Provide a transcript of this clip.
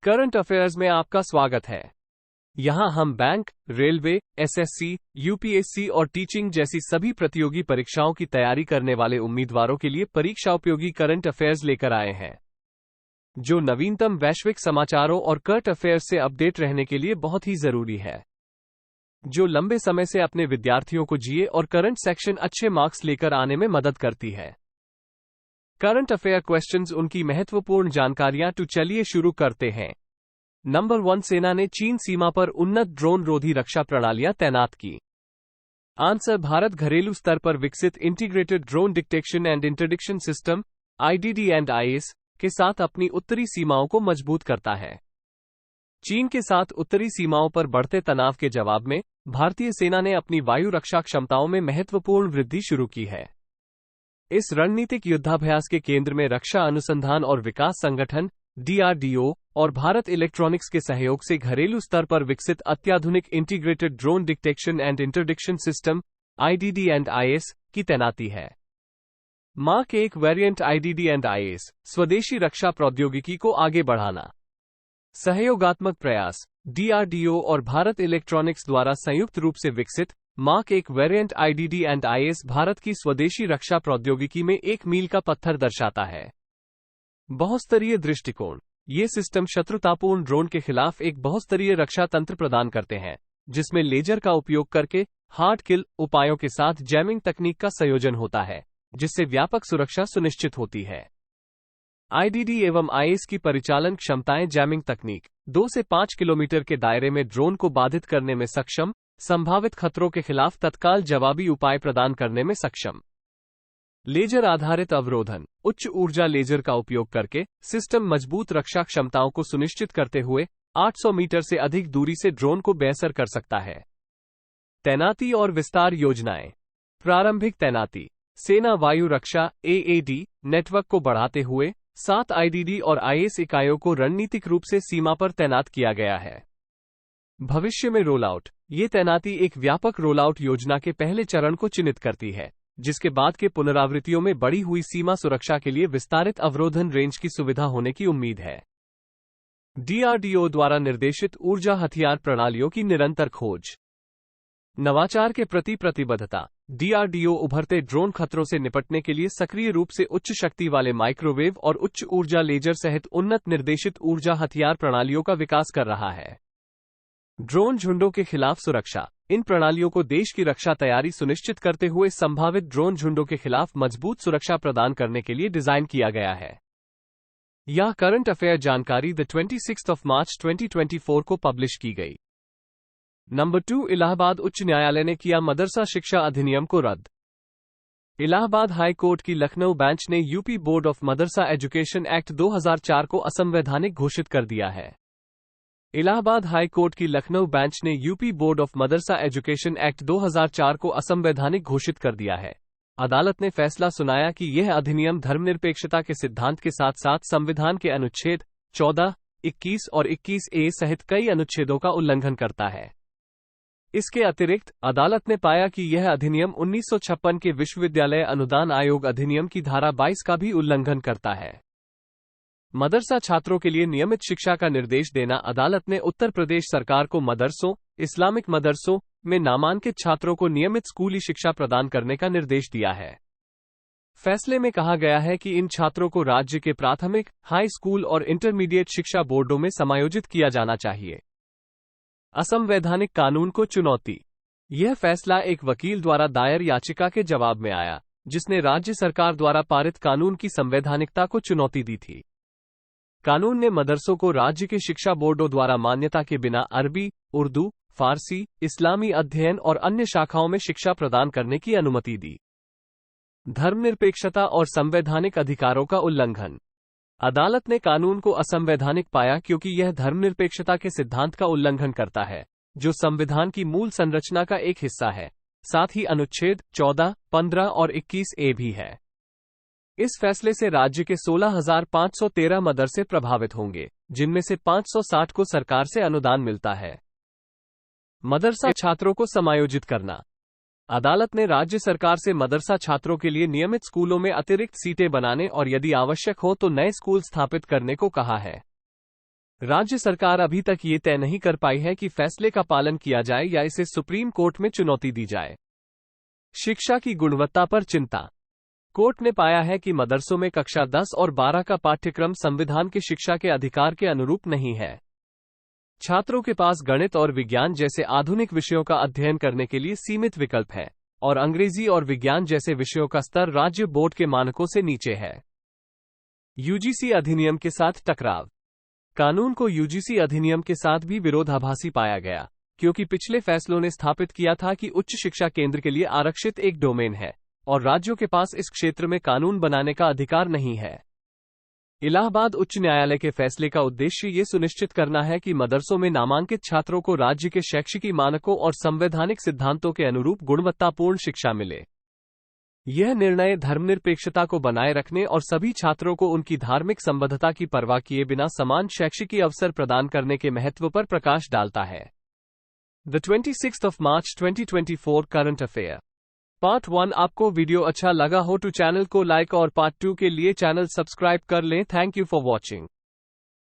Current affairs में आपका स्वागत है। यहाँ हम बैंक, रेलवे, एसएससी, यूपीएससी और टीचिंग जैसी सभी प्रतियोगी परीक्षाओं की तैयारी करने वाले उम्मीदवारों के लिए परीक्षा उपयोगी करंट अफेयर्स लेकर आए हैं, जो नवीनतम वैश्विक समाचारों और करंट अफेयर्स से अपडेट रहने के लिए बहुत ही जरूरी है, जो लंबे समय से अपने विद्यार्थियों को जीए और करंट सेक्शन अच्छे मार्क्स लेकर आने में मदद करती है। करंट अफेयर क्वेश्चंस, उनकी महत्वपूर्ण जानकारियां। तो चलिए शुरू करते हैं। नंबर 1, सेना ने चीन सीमा पर उन्नत ड्रोन रोधी रक्षा प्रणालियां तैनात की। आंसर, भारत घरेलू स्तर पर विकसित integrated drone detection and interdiction system IDD&IS के साथ अपनी उत्तरी सीमाओं को मजबूत करता है। चीन के साथ उत्तरी सीमाओं पर बढ़ते तनाव के जवाब में भारतीय सेना ने अपनी वायु रक्षा क्षमताओं में महत्वपूर्ण वृद्धि शुरू की है। इस रणनीतिक युद्धाभ्यास के केंद्र में रक्षा अनुसंधान और विकास संगठन DRDO और भारत इलेक्ट्रॉनिक्स के सहयोग से घरेलू स्तर पर विकसित अत्याधुनिक integrated drone detection and interdiction system IDD&IS की तैनाती है। मार्क 1 वेरिएंट IDD&IS स्वदेशी रक्षा प्रौद्योगिकी को आगे बढ़ाना। सहयोगात्मक प्रयास DRDO और भारत इलेक्ट्रॉनिक्स द्वारा संयुक्त रूप से विकसित मार्क 1 वेरिएंट IDD&IS भारत की स्वदेशी रक्षा प्रौद्योगिकी में एक मील का पत्थर दर्शाता है। बहुस्तरीय दृष्टिकोण, ये सिस्टम शत्रुतापूर्ण ड्रोन के खिलाफ एक बहुस्तरीय रक्षा तंत्र प्रदान करते हैं, जिसमें लेजर का उपयोग करके हार्ड किल उपायों के साथ जैमिंग तकनीक का संयोजन होता है, जिससे व्यापक सुरक्षा सुनिश्चित होती है। IDD एवं IS की परिचालन क्षमताएं जैमिंग तकनीक 2 से 5 किलोमीटर के दायरे में ड्रोन को बाधित करने में सक्षम, संभावित खतरों के खिलाफ तत्काल जवाबी उपाय प्रदान करने में सक्षम। लेजर आधारित अवरोधन, उच्च ऊर्जा लेजर का उपयोग करके सिस्टम मजबूत रक्षा क्षमताओं को सुनिश्चित करते हुए 800 मीटर से अधिक दूरी से ड्रोन को बेअसर कर सकता है। तैनाती और विस्तार योजनाएं। प्रारंभिक तैनाती, सेना वायु रक्षा AAD नेटवर्क को बढ़ाते हुए 7 IDD और IS इकाइयों को रणनीतिक रूप से सीमा पर तैनात किया गया है। भविष्य में रोलआउट, ये तैनाती एक व्यापक रोलआउट योजना के पहले चरण को चिन्हित करती है, जिसके बाद के पुनरावृत्तियों में बढ़ी हुई सीमा सुरक्षा के लिए विस्तारित अवरोधन रेंज की सुविधा होने की उम्मीद है। DRDO द्वारा निर्देशित ऊर्जा हथियार प्रणालियों की निरंतर खोज। नवाचार के प्रति प्रतिबद्धता, DRDO उभरते ड्रोन खतरों से निपटने के लिए सक्रिय रूप से उच्च शक्ति वाले माइक्रोवेव और उच्च ऊर्जा लेजर सहित उन्नत निर्देशित ऊर्जा हथियार प्रणालियों का विकास कर रहा है। ड्रोन झुंडों के खिलाफ सुरक्षा, इन प्रणालियों को देश की रक्षा तैयारी सुनिश्चित करते हुए संभावित ड्रोन झुंडों के खिलाफ मजबूत सुरक्षा प्रदान करने के लिए डिजाइन किया गया है। यह करंट अफेयर जानकारी 26 मार्च 2024 को पब्लिश की गई। नंबर 2, इलाहाबाद उच्च न्यायालय ने किया मदरसा शिक्षा अधिनियम को रद्द। इलाहाबाद हाई कोर्ट की लखनऊ बेंच ने UP board of Madrasa education act 2004 को असंवैधानिक घोषित कर दिया है। इलाहाबाद हाई कोर्ट की लखनऊ बेंच ने UP board of Madrasa education act 2004 को असंवैधानिक घोषित कर दिया है। अदालत ने फैसला सुनाया कि यह अधिनियम धर्मनिरपेक्षता के सिद्धांत के साथ साथ संविधान के अनुच्छेद 14, 21 और 21A सहित कई अनुच्छेदों का उल्लंघन करता है। इसके अतिरिक्त अदालत ने पाया कि यह अधिनियम 1956 के विश्वविद्यालय अनुदान आयोग अधिनियम की धारा 22 का भी उल्लंघन करता है। मदरसा छात्रों के लिए नियमित शिक्षा का निर्देश देना, अदालत ने उत्तर प्रदेश सरकार को मदरसों, इस्लामिक मदरसों में नामांकित छात्रों को नियमित स्कूली शिक्षा प्रदान करने का निर्देश दिया है। फैसले में कहा गया है कि इन छात्रों को राज्य के प्राथमिक, हाई स्कूल और इंटरमीडिएट शिक्षा बोर्डों में समायोजित किया जाना चाहिए। असंवैधानिक कानून को चुनौती। यह फैसला एक वकील द्वारा दायर याचिका के जवाब में आया, जिसने राज्य सरकार द्वारा पारित कानून की संवैधानिकता को चुनौती दी थी। कानून ने मदरसों को राज्य के शिक्षा बोर्डों द्वारा मान्यता के बिना अरबी, उर्दू, फारसी, इस्लामी अध्ययन और अन्य शाखाओं में शिक्षा प्रदान करने की अनुमति दी। धर्मनिरपेक्षता और संवैधानिक अधिकारों का उल्लंघन। अदालत ने कानून को असंवैधानिक पाया क्योंकि यह धर्मनिरपेक्षता के सिद्धांत का उल्लंघन करता है, जो संविधान की मूल संरचना का एक हिस्सा है। साथ ही अनुच्छेद 14, 15 और 21A भी है। इस फैसले से राज्य के 16,513 मदरसे प्रभावित होंगे, जिनमें से 560 को सरकार से अनुदान मिलता है। मदरसा छात्रों को समायोजित करना। अदालत ने राज्य सरकार से मदरसा छात्रों के लिए नियमित स्कूलों में अतिरिक्त सीटें बनाने और यदि आवश्यक हो तो नए स्कूल स्थापित करने को कहा है। राज्य सरकार अभी तक ये तय नहीं कर पाई है कि फैसले का पालन किया जाए या इसे सुप्रीम कोर्ट में चुनौती दी जाए। शिक्षा की गुणवत्ता पर चिंता। कोर्ट ने पाया है कि मदरसों में कक्षा 10 और 12 का पाठ्यक्रम संविधान की शिक्षा के अधिकार के अनुरूप नहीं है। छात्रों के पास गणित और विज्ञान जैसे आधुनिक विषयों का अध्ययन करने के लिए सीमित विकल्प है, और अंग्रेजी और विज्ञान जैसे विषयों का स्तर राज्य बोर्ड के मानकों से नीचे है। यूजीसी अधिनियम के साथ टकराव। कानून को यूजीसी अधिनियम के साथ भी विरोधाभासी पाया गया, क्योंकि पिछले फैसलों ने स्थापित किया था कि उच्च शिक्षा केंद्र के लिए आरक्षित एक डोमेन है और राज्यों के पास इस क्षेत्र में कानून बनाने का अधिकार नहीं है। इलाहाबाद उच्च न्यायालय के फैसले का उद्देश्य ये सुनिश्चित करना है कि मदरसों में नामांकित छात्रों को राज्य के शैक्षिकी मानकों और संवैधानिक सिद्धांतों के अनुरूप गुणवत्तापूर्ण शिक्षा मिले। यह निर्णय धर्मनिरपेक्षता को बनाए रखने और सभी छात्रों को उनकी धार्मिक संबद्धता की परवाह किए बिना समान शैक्षिकी अवसर प्रदान करने के महत्व पर प्रकाश डालता है। The 26th of March 2024 current affair part 1। आपको वीडियो अच्छा लगा हो तो चैनल को लाइक और पार्ट 2 के लिए चैनल सब्सक्राइब कर लें। Thank you for watching.